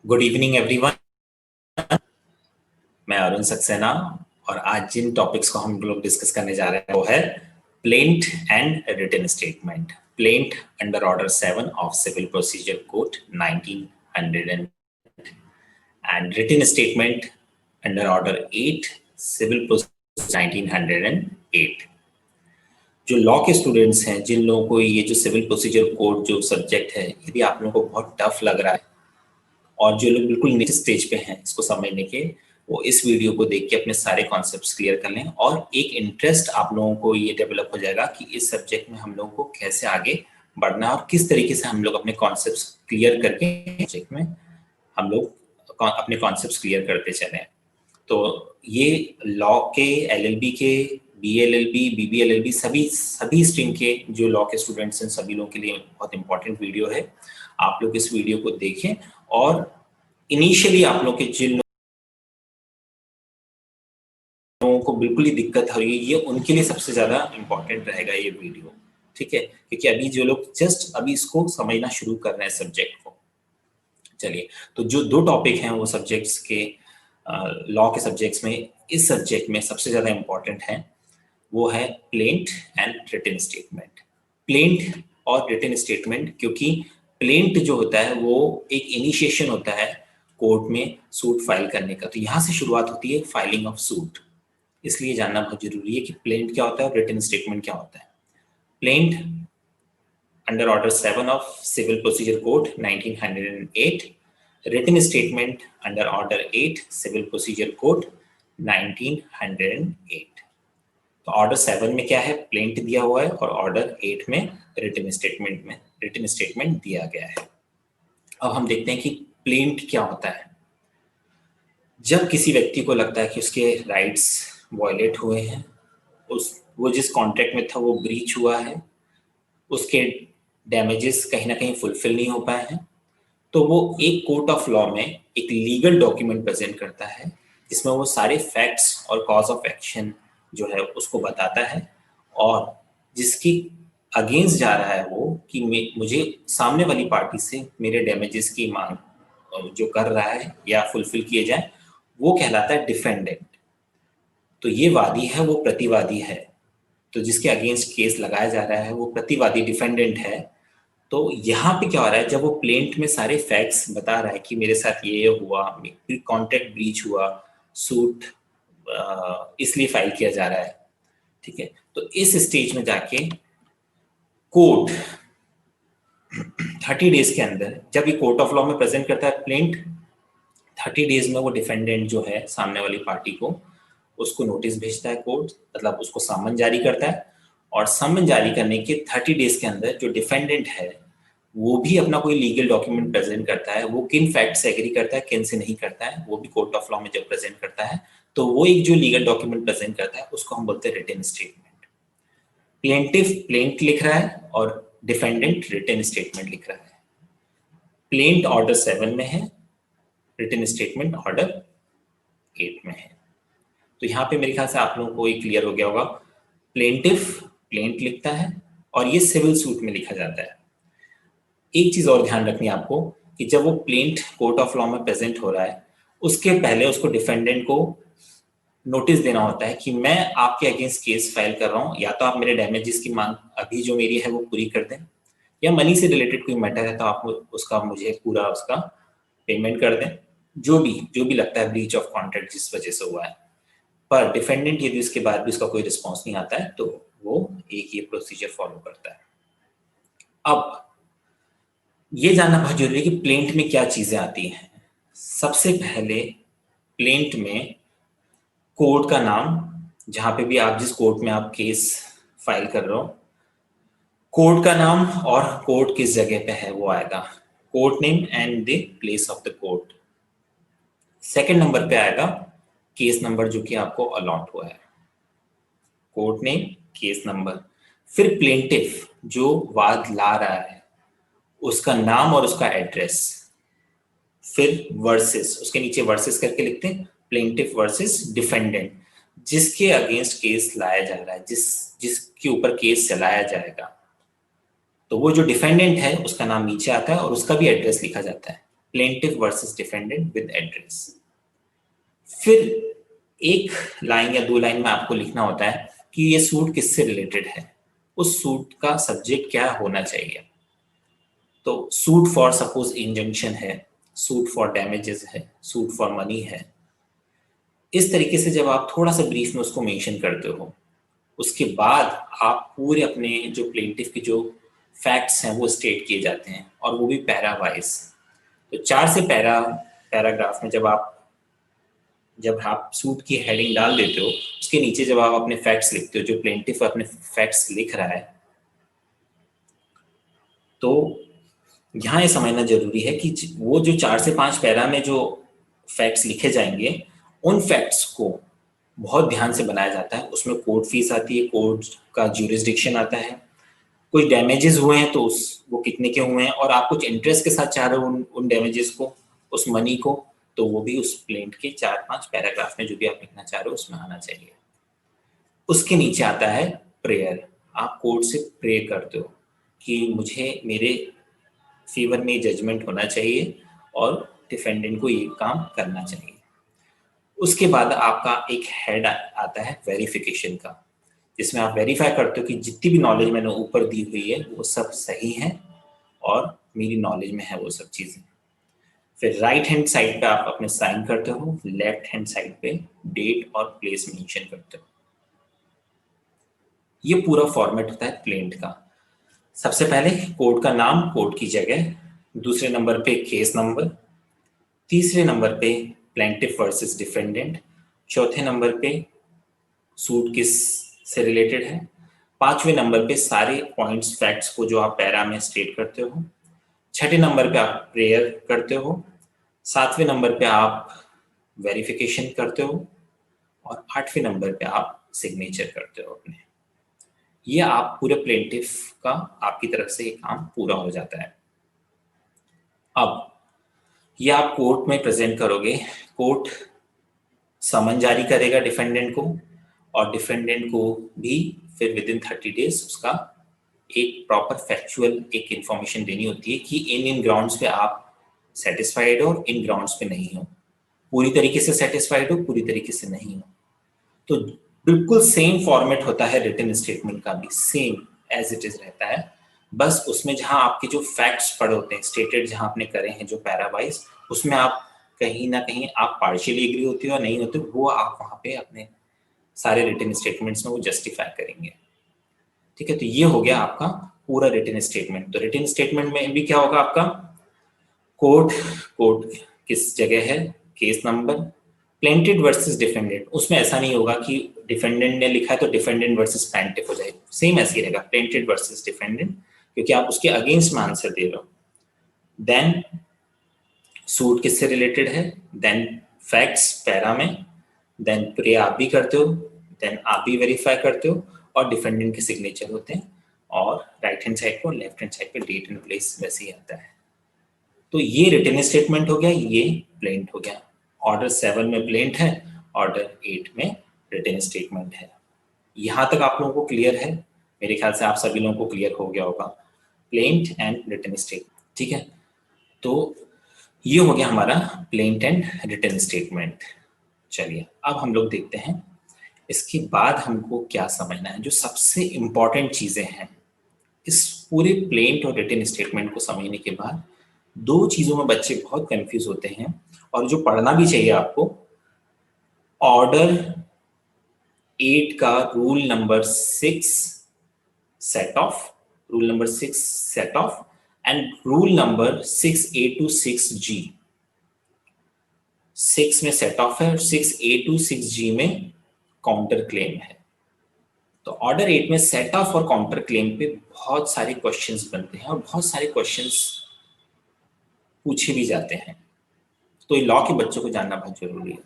Good evening everyone. मैं अरुण सक्सेना और आज जिन टॉपिक्स को हम लोग डिस्कस करने जा रहे हैं वो है plaint and written statement. Plaint under order 7 of civil procedure code 1900 and written statement under order 8 civil procedure 1908। जो लॉ के स्टूडेंट्स हैं, जिन लोगों को ये जो सिविल प्रोसीजर कोड जो सब्जेक्ट है, यदि आप लोगों को बहुत टफ लग रहा है और जो लोग बिल्कुल नीचे स्टेज पे हैं इसको समझने के, वो इस वीडियो को देख के अपने सारे कॉन्सेप्ट्स क्लियर कर लें और एक इंटरेस्ट आप लोगों को ये डेवलप हो जाएगा कि इस सब्जेक्ट में हम लोगों को कैसे आगे बढ़ना है और किस तरीके से हम लोग अपने कॉन्सेप्ट्स क्लियर करके सब्जेक्ट में हम लोग अपने कॉन्सेप्ट्स क्लियर करते चले। तो ये लॉ के, एलएलबी के, बीएलएलबी, बीबीएलएलबी सभी स्ट्रीम के जो लॉ के स्टूडेंट्स हैं सभी लोगों के लिए बहुत इंपॉर्टेंट वीडियो है। आप लोग इस वीडियो को देखें और इनिशियली आप लोग के जिन लोगों को बिल्कुल ही दिक्कत हो रही है, ये उनके लिए सबसे ज्यादा इंपॉर्टेंट रहेगा ये वीडियो, ठीक है? क्योंकि अभी जो लोग जस्ट अभी इसको समझना शुरू कर रहे हैं सब्जेक्ट को। चलिए, तो जो दो टॉपिक हैं वो सब्जेक्ट्स के, लॉ के सब्जेक्ट्स में, इस सब्जेक्ट में सबसे ज्यादा इंपॉर्टेंट है वो है plaint and written statement. Plaint और रिटन स्टेटमेंट, क्योंकि प्लेंट जो होता है वो एक इनिशिएशन होता है कोर्ट में सूट फाइल करने का। तो यहाँ से शुरुआत होती है फाइलिंग ऑफ सूट, इसलिए जानना बहुत जरूरी है कि प्लेंट क्या होता है और रिटन स्टेटमेंट क्या होता है। Plaint under order 7 of civil procedure code 1908, written statement under order 8 civil procedure code 1908। तो ऑर्डर 7 में क्या है, प्लेंट दिया हुआ है और ऑर्डर 8 में रिटन स्टेटमेंट दिया गया है। अब हम देखते हैं कि प्लेंट क्या होता है। जब किसी व्यक्ति को लगता है कि उसके राइट्स वायलेट हुए हैं, वो जिस कॉन्ट्रैक्ट में था वो ब्रीच हुआ है, उसके डैमेजेस कहीं ना कहीं फुलफिल नहीं हो पाए हैं, तो वो एक कोर्ट ऑफ लॉ में एक लीगल डॉक्यूमेंट प्रेजेंट करता है जिसमें वो सारे फैक्ट्स और कॉज ऑफ एक्शन जो है उसको बताता है और जिसकी अगेंस्ट जा रहा है वो कि मुझे सामने वाली पार्टी से मेरे डैमेजेस की मांग जो कर रहा है या फुलफिल किए जाए, वो कहलाता है डिफेंडेंट। तो ये वादी है, वो प्रतिवादी है। तो जिसके अगेंस्ट केस लगाया जा रहा है वो प्रतिवादी डिफेंडेंट है। तो यहाँ पे क्या हो रहा है, जब वो प्लेंट में सारे फैक्ट्स बता रहा है कि मेरे साथ ये हुआ, कॉन्ट्रैक्ट ब्रीच हुआ, सूट इसलिए फाइल किया जा रहा है, ठीक है? तो इस स्टेज में जाके कोर्ट 30 डेज के अंदर, जब ये कोर्ट ऑफ लॉ में प्रेजेंट करता है प्लेंट, 30 डेज में वो डिफेंडेंट जो है सामने वाली पार्टी को, उसको नोटिस भेजता है कोर्ट, मतलब उसको समन जारी करता है। और समन जारी करने के 30 डेज के अंदर जो डिफेंडेंट है वो भी अपना कोई लीगल डॉक्यूमेंट प्रेजेंट करता है, वो किन फैक्ट से एग्री करता है, किन से नहीं करता है, वो भी कोर्ट ऑफ लॉ में जब प्रेजेंट करता है तो वो एक जो लीगल डॉक्यूमेंट प्रेजेंट करता है उसको हम बोलते हैं रिटन स्टेटमेंट। प्लेंटिफ प्लेंट लिख रहा है और डिफेंडेंट रिटन स्टेटमेंट लिख रहा है। प्लेंट ऑर्डर 7 में है, रिटन स्टेटमेंट ऑर्डर 8 में है। तो यहाँ पे मेरे ख्याल से आप लोगों को ये क्लियर हो गया होगा। प्लेंटिफ प्लेंट लिखता है और ये सिविल सूट में लिखा जाता है। एक चीज और ध्यान रखनी है आपको कि जब वो प्लेंट कोर्ट ऑफ लॉ में प्रेजेंट हो रहा है, उसके पहले उसको डिफेंडेंट को नोटिस देना होता है कि मैं आपके अगेंस्ट केस फाइल कर रहा हूँ, या तो आप मेरे डैमेजेस की मांग अभी जो मेरी है वो पूरी कर दें, या मनी से रिलेटेड कोई मैटर है तो आप उसका मुझे पूरा उसका पेमेंट कर दें, जो भी लगता है ब्रीच ऑफ कॉन्ट्रैक्ट जिस वजह से हुआ है। पर डिफेंडेंट यदि उसके बाद भी उसका कोई रिस्पॉन्स नहीं आता है तो वो एक ये प्रोसीजर फॉलो करता है। अब ये जानना बहुत जरूरी है कि प्लेंट में क्या चीजें आती हैं। सबसे पहले प्लेंट में कोर्ट का नाम, जहां पे भी आप जिस कोर्ट में आप केस फाइल कर रहे हो, कोर्ट का नाम और कोर्ट किस जगह पे है वो आएगा, court name and the place of the court. Second number पे आएगा केस नंबर जो कि आपको अलॉट हुआ है, कोर्ट नेम, केस नंबर। फिर प्लेंटिफ जो वाद ला रहा है उसका नाम और उसका एड्रेस। फिर वर्सेस, उसके नीचे वर्सेस करके लिखते हैं, प्लेंटिफ वर्सेस डिफेंडेंट, जिसके अगेंस्ट केस लाया जा रहा है, जिसके ऊपर केस चलाया जाएगा। तो वो जो डिफेंडेंट है उसका नाम नीचे आता है और उसका भी एड्रेस लिखा जाता है। Plaintiff versus defendant with address. फिर एक लाइन या 2 लाइन में आपको लिखना होता है कि ये सूट किससे रिलेटेड है, उस सूट का सब्जेक्ट क्या होना चाहिए। तो सूट फॉर सपोज इंजंक्शन है, सूट फॉर डैमेजेस है, सूट फॉर मनी है। इस तरीके से जब आप थोड़ा सा ब्रीफ में उसको मेंशन करते हो, उसके बाद आप पूरे अपने जो प्लेंटिफ के जो फैक्ट्स हैं वो स्टेट किए जाते हैं, और वो भी पैरा वाइज। तो 4 से पैराग्राफ में जब आप सूट की हेडिंग डाल देते हो, उसके नीचे जब आप अपने फैक्ट्स लिखते हो, जो प्लेंटिफ अपने फैक्ट्स लिख रहा है, तो यहाँ ये समझना जरूरी है कि वो जो 4 से 5 पैरा में जो फैक्ट्स लिखे जाएंगे, उन फैक्ट्स को बहुत ध्यान से बनाया जाता है। उसमें कोर्ट फीस आती है, कोर्ट का ज्यूरिसडिक्शन आता है, कोई डैमेजेस हुए हैं तो वो कितने के हुए हैं, और आप कुछ इंटरेस्ट के साथ चाह रहे हो उन डैमेजेस को, उस मनी को, तो वो भी उस प्लेंट के 4-5 पैराग्राफ में जो भी आप लिखना चाह रहे हो उसमें आना चाहिए। उसके नीचे आता है प्रेयर। आप कोर्ट से प्रे करते हो कि मुझे मेरे फेवर में जजमेंट होना चाहिए और डिफेंडेंट को ये काम करना चाहिए। उसके बाद आपका एक हेड आता है वेरिफिकेशन का, जिसमें आप वेरीफाई करते हो कि जितनी भी नॉलेज मैंने ऊपर दी हुई है वो सब सही है और मेरी नॉलेज में है वो सब चीजें। फिर राइट हैंड साइड पे आप अपने साइन करते हो, लेफ्ट हैंड साइड पे डेट और प्लेस मेंशन करते हो। ये पूरा फॉर्मेट होता है प्लेंट का। सबसे पहले कोर्ट का नाम, कोर्ट की जगह, दूसरे नंबर पे केस नंबर, तीसरे नंबर पे प्लेंटिफ वर्सेस डिफेंडेंट, चौथे नंबर पे सूट किस से रिलेटेड है, 5वें नंबर पे सारे पॉइंट्स फैक्ट्स को जो आप पैरा में स्टेट करते हो, 6ठे नंबर पे आप प्रेयर करते हो, 7वें नंबर पे आप वेरिफिकेशन करते हो, और 8वें नंबर पे आप सिग्नेचर करते हो अपने। ये आप पूरे प्लेंटिफ का आपकी तरफ से ये काम पूरा हो जाता है। अब ये आप कोर्ट में प्रेजेंट करोगे, कोर्ट समन जारी करेगा डिफेंडेंट को, और डिफेंडेंट को भी फिर विद इन 30 डेज उसका एक प्रॉपर फैक्चुअल एक इंफॉर्मेशन देनी होती है कि इन ग्राउंड्स पे आप सेटिस्फाइड हो, इन ग्राउंड्स पे नहीं हो, पूरी तरीके से सेटिस्फाइड हो, पूरी तरीके से नहीं हो। तो बिल्कुल सेम फॉर्मेट होता है रिटन स्टेटमेंट का भी, सेम एज इट इज रहता है। बस उसमें जहां आपके जो फैक्ट्स पड़े होते हैं स्टेटेड, जहां आपने करे हैं जो पैरावाइज, उसमें आप कहीं ना कहीं आप पार्शियली एग्री होते हो या नहीं होते, वो आप वहां पे अपने सारे रिटन स्टेटमेंट्स में वो जस्टिफाई करेंगे। ठीक है, तो ये हो गया आपका पूरा रिटन स्टेटमेंट। तो रिटन स्टेटमेंट में भी क्या होगा आपका, कोर्ट किस जगह है, case number, plaintiff versus defendant. उसमें ऐसा नहीं होगा कि डिफेंडेंट ने लिखा है तो डिफेंडेंट वर्सेस प्लेंटिफ हो जाएगा, सेम ऐसे ही रहेगा, प्लेंटिफ वर्सेस डिफेंडेंट, क्योंकि आप उसके अगेंस्ट में आंसर दे रहे हो। देन सूट किससे रिलेटेड है, देन फैक्ट्स पैरा में, देन प्रे आप भी करते हो, देन आप भी वेरीफाई करते हो, और डिफेंडेंट के सिग्नेचर होते हैं, और राइट हैंड साइड पर लेफ्ट हैंड साइड पे डेट एंड प्लेस वैसे ही आता है। तो ये रिटन स्टेटमेंट हो गया, ये प्लेंट हो गया। ऑर्डर 7 में प्लेंट है, ऑर्डर 8 में रिटन स्टेटमेंट है। यहां तक आप लोगों को क्लियर है? मेरे ख्याल से आप सभी लोगों को क्लियर हो गया होगा प्लेंट एंड रिटन स्टेटमेंट। ठीक है, तो ये हो गया हमारा प्लेंट एंड रिटन स्टेटमेंट। चलिए अब हम लोग देखते हैं इसके बाद हमको क्या समझना है, जो सबसे इंपॉर्टेंट चीजें हैं इस पूरे प्लेंट और रिटन स्टेटमेंट को समझने के बाद। 2 चीजों में बच्चे बहुत कंफ्यूज होते हैं, और जो पढ़ना भी चाहिए आपको। ऑर्डर 8 का rule number 6 set of, rule number 6 set of, and rule number 6A to 6G। 6 में सेट ऑफ है और 6A to 6G में काउंटर क्लेम है। तो ऑर्डर 8 में सेट ऑफ और काउंटर क्लेम पे बहुत सारे क्वेश्चंस बनते हैं, और बहुत सारे क्वेश्चंस पूछे भी जाते हैं। तो ये लॉ के बच्चों को जानना बहुत जरूरी है।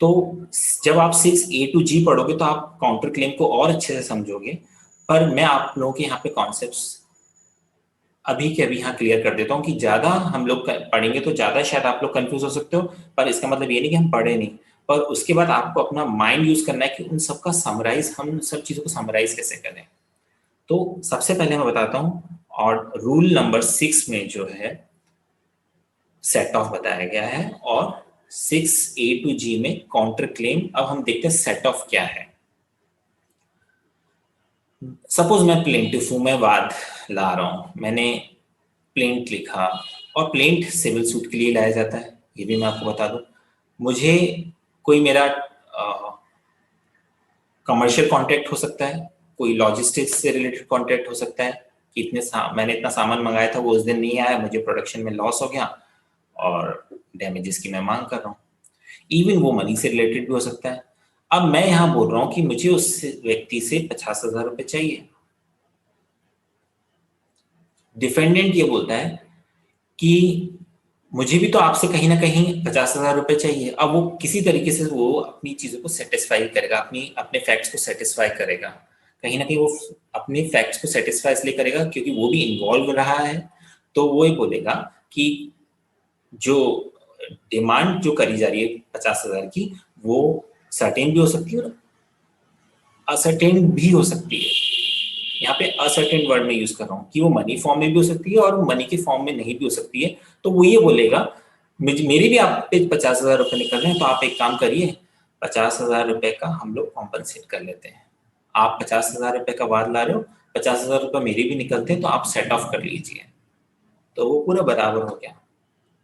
तो जब आप 6A to G पढ़ोगे तो आप काउंटर क्लेम को और अच्छे से समझोगे। पर मैं आप लोगों के यहाँ पे कॉन्सेप्ट्स अभी के अभी यहाँ क्लियर कर देता हूँ कि ज्यादा हम लोग पढ़ेंगे तो ज्यादा शायद आप लोग कंफ्यूज हो सकते हो, पर इसका मतलब ये नहीं कि हम पढ़े नहीं, पर उसके बाद आपको अपना माइंड यूज करना है कि उन सबका समराइज, हम सब चीजों को समराइज कैसे करें। तो सबसे पहले मैं बताता हूँ, और रूल नंबर 6 में जो है सेट ऑफ बताया गया है। और 6A to G में काउंटर क्लेम। अब हम देखते हैं सेट ऑफ क्या है। सपोज मैं प्लेंटिफ हूं, मैं वाद ला रहा हूं, मैंने प्लेंट लिखा, और प्लेंट सिविल सूट के लिए लाया जाता है, ये भी मैं आपको बता दूं। मुझे कोई मेरा कमर्शियल कॉन्ट्रैक्ट हो सकता है, कोई लॉजिस्टिक्स से रिलेटेड कॉन्ट्रैक्ट हो सकता है कि मैंने इतना सामान मंगाया था, वो उस दिन नहीं आया, मुझे प्रोडक्शन में लॉस हो गया और डैमेजेस की मैं मांग कर रहा हूँ। इवन वो मनी से रिलेटेड भी हो सकता है। अब मैं यहाँ बोल रहा हूँ कि मुझे उस व्यक्ति से 50,000 रुपये चाहिए। डिफेंडेंट ये बोलता है कि मुझे भी तो आपसे कहीं ना कहीं 50,000 रुपये चाहिए। अब वो किसी तरीके से वो अपनी चीजों को सेटिस्फाई करेगा, अपने फैक्ट्स को सेटिस्फाई करेगा। कहीं ना कहीं वो अपने फैक्ट्स को सेटिस्फाई इसलिए करेगा क्योंकि वो भी इन्वॉल्व रहा है। तो वो ही बोलेगा कि जो डिमांड जो करी जा रही है 50,000 की, वो सर्टेन भी हो सकती है और असर्टेन भी हो सकती है। यहाँ पे असर्टेन वर्ड में यूज कर रहा हूँ कि वो मनी फॉर्म में भी हो सकती है और मनी के फॉर्म में नहीं भी हो सकती है। तो वो ये बोलेगा मेरे भी आप पे 50,000 रुपये निकल रहे हैं, तो आप एक काम करिए, 50,000 रुपये का हम लोग कॉम्पनसेट कर लेते हैं। आप 50,000 रुपये का वाद ला रहे हो, 50,000 रुपये मेरे भी निकलते हैं, तो आप सेट ऑफ कर लीजिए। तो वो पूरा बराबर हो गया।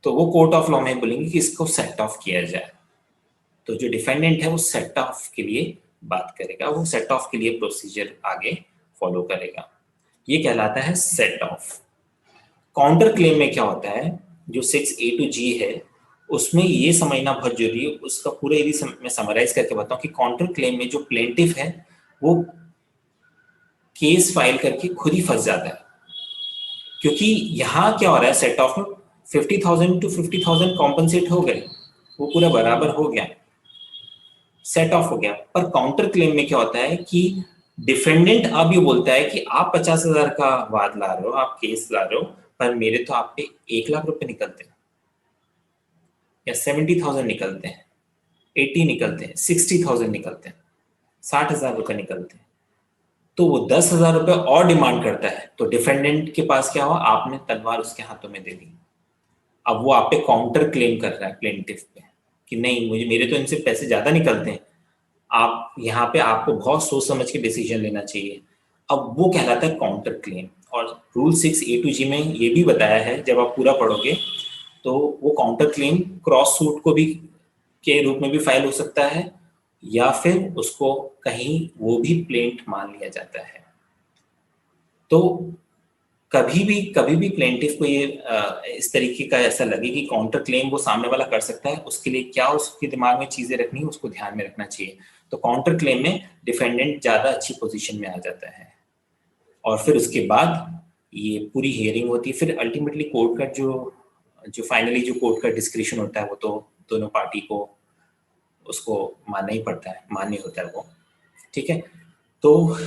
तो वो कोर्ट ऑफ लॉ में बोलेंगे कि इसको सेट ऑफ किया जाए। तो जो डिफेंडेंट है वो सेट ऑफ के लिए बात करेगा, वो सेट ऑफ के लिए प्रोसीजर आगे फॉलो करेगा। ये कहलाता है सेट ऑफ। काउंटर क्लेम में क्या होता है, जो 6A to G है, उसमें ये समझना बहुत जरूरी है। उसका पूरा यदि मैं समराइज करके बताऊं कि काउंटर क्लेम में जो प्लेंटिफ है वो केस फाइल करके खुद ही फंस जाता है। क्योंकि यहाँ क्या हो रहा है, सेट ऑफ में 50,000 to 50,000 कॉम्पनसेट हो गए, वो पूरा बराबर हो गया, सेट ऑफ हो गया। पर काउंटर क्लेम में क्या होता है कि डिफेंडेंट अब ये बोलता है कि आप 50,000 का वाद ला रहे हो, आप केस ला रहे हो, पर मेरे तो आप पे 1,00,000 रुपए निकलते हैं, या 70,000 निकलते हैं, 80 निकलते हैं, 60,000 निकलते हैं, 60,000 रुपए निकलते हैं। तो वो 10,000 रुपए और डिमांड करता है। तो डिफेंडेंट के पास क्या हुआ, आपने तलवार उसके हाथों में दे दी। अब वो आप पे काउंटर क्लेम कर रहा है प्लेंटिफ पे कि नहीं, मेरे तो इनसे पैसे ज्यादा निकलते हैं। आप यहाँ पे आपको बहुत सोच समझ के डिसीजन लेना चाहिए। अब वो कहलाता है काउंटर क्लेम। और रूल 6A to G में ये भी बताया है, जब आप पूरा पढ़ोगे तो वो काउंटर क्लेम क्रॉस सूट को भी के रूप में भी फाइल हो सकता है, या फिर उसको कहीं वो भी प्लेंट मान लिया जाता है। तो कभी भी प्लेंटिफ को ये इस तरीके का ऐसा लगे कि काउंटर क्लेम वो सामने वाला कर सकता है, उसके लिए क्या उसके दिमाग में चीजें रखनी है, उसको ध्यान में रखना चाहिए। तो काउंटर क्लेम में डिफेंडेंट ज्यादा अच्छी पोजीशन में आ जाता है, और फिर उसके बाद ये पूरी हियरिंग होती है। फिर अल्टीमेटली कोर्ट का जो फाइनली जो कोर्ट का डिस्क्रिप्शन होता है, वो तो दोनों पार्टी को उसको मानना ही पड़ता है, मान्य होता है वो। ठीक है। तो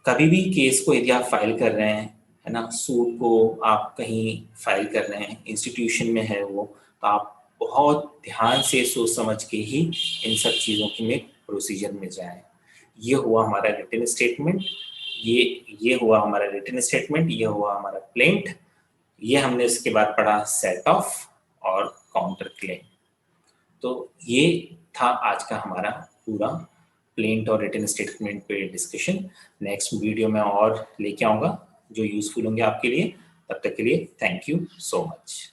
कभी भी केस को यदि आप फाइल कर रहे हैं, है ना, सूट को आप कहीं फाइल कर रहे हैं, इंस्टीट्यूशन में है वो, तो आप बहुत ध्यान से सोच समझ के ही इन सब चीज़ों की में प्रोसीजर में जाएं। ये हुआ हमारा रिटन स्टेटमेंट, ये हुआ हमारा रिटन स्टेटमेंट, ये हुआ हमारा प्लेंट, ये हमने इसके बाद पढ़ा सेट ऑफ और काउंटर क्लेम। तो ये था आज का हमारा पूरा प्लेंट और रिटन स्टेटमेंट पे डिस्कशन। नेक्स्ट वीडियो में और लेके आऊंगा जो यूजफुल होंगे आपके लिए। तब तक के लिए थैंक यू सो मच।